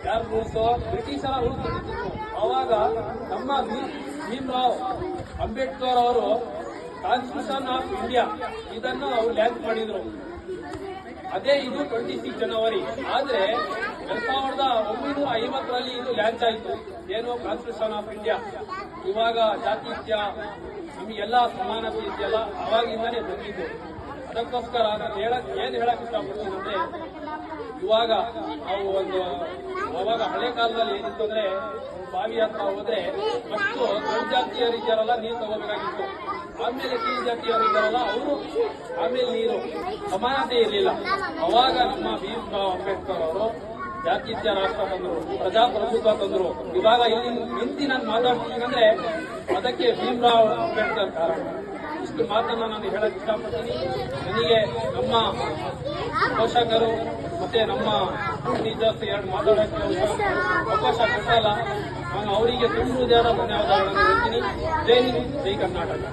ಯಾರು ರೂಲ್ಸ್ ಬ್ರಿಟಿಷರ ರೂಲ್ಸ್ ಇರ್ತಿತ್ತು. ಅವಾಗ ನಮ್ಮ ಭೀಮರಾವ್ ಅಂಬೇಡ್ಕರ್ ಅವರು ಕಾನ್ಸ್ಟಿಟ್ಯೂಷನ್ ಆಫ್ ಇಂಡಿಯಾ ಇದನ್ನು ಅವರು ಲ್ಯಾಂಚ್ ಮಾಡಿದ್ರು. ಅದೇ ಇದು 26 ಜನವರಿ. ಆದ್ರೆ 1950ರಲ್ಲಿ ಇದು ಲ್ಯಾಂಚ್ ಆಯಿತು. ಏನು ಕಾನ್ಸ್ಟಿಟ್ಯೂಷನ್ ಆಫ್ ಇಂಡಿಯಾ. ಇವಾಗ ಜಾತಿತ್ಯ ನಮಗೆಲ್ಲ ಸಮಾನತೆ ಇದೆಯಲ್ಲ, ಅವಾಗಿಂದಾನೇ ಬಂದಿದ್ದು. ಅದಕ್ಕೋಸ್ಕರ ನಾನು ಏನ್ ಹೇಳಕ್ ಇಷ್ಟಪಡ್ತೀನಿ ಅಂದ್ರೆ, ಇವಾಗ ನಾವು ಅವಾಗ ಹಳೆ ಕಾಲದಲ್ಲಿ ಏನಿತ್ತು ಅಂದ್ರೆ, ಬಾವಿ ಹತ್ರ ಹೋದ್ರೆ ಫಸ್ಟ್ ದೊಡ್ಡ ಜಾತಿಯರು ಇದ್ದಾರಲ್ಲ ನೀರು ತಗೋಬೇಕಾಗಿತ್ತು, ಆಮೇಲೆ ಕೀಳು ಜಾತಿಯವರು ಇದ್ದಾರಲ್ಲ ಅವರು ಆಮೇಲೆ ನೀರು. ಸಮಾನತೆ ಇರಲಿಲ್ಲ. ಅವಾಗ ನಮ್ಮ ಭೀಮರಾವ್ ಅಂಬೇಡ್ಕರ್ ಅವರು ಜಾತ್ಯತೀತ ರಾಷ್ಟ್ರ ತಂದ್ರು, ಪ್ರಜಾಪ್ರಭುತ್ವ ತಂದ್ರು. ಇವಾಗ ಇಲ್ಲಿ ನಿಂತು ನಾನು ಮಾತಾಡ್ತೀನಿ ಅಂದ್ರೆ ಅದಕ್ಕೆ ಭೀಮರಾವ್ ಅಂಬೇಡ್ಕರ್ ಕಾರಣ. ಇಷ್ಟು ಮಾತನ್ನ ನಾನು ಹೇಳಕ್ ಇಷ್ಟಪಡ್ತೀನಿ. ನನಗೆ ನಮ್ಮ ಪೋಷಕರು ಮತ್ತೆ ನಮ್ಮ ಟೀಚರ್ಸ್ ಎರಡು ಮಾತಾಡೋಕ್ಕೆ ಅವಕಾಶ ಕೊಟ್ಟಲ್ಲ. ನಾನು ಅವರಿಗೆ ತುಂಬ ಧನ್ಯವಾದಗಳನ್ನು ಹೇಳ್ತೀನಿ. ಜೈ ಹಿಂದ್, ಜೈ ಕರ್ನಾಟಕ.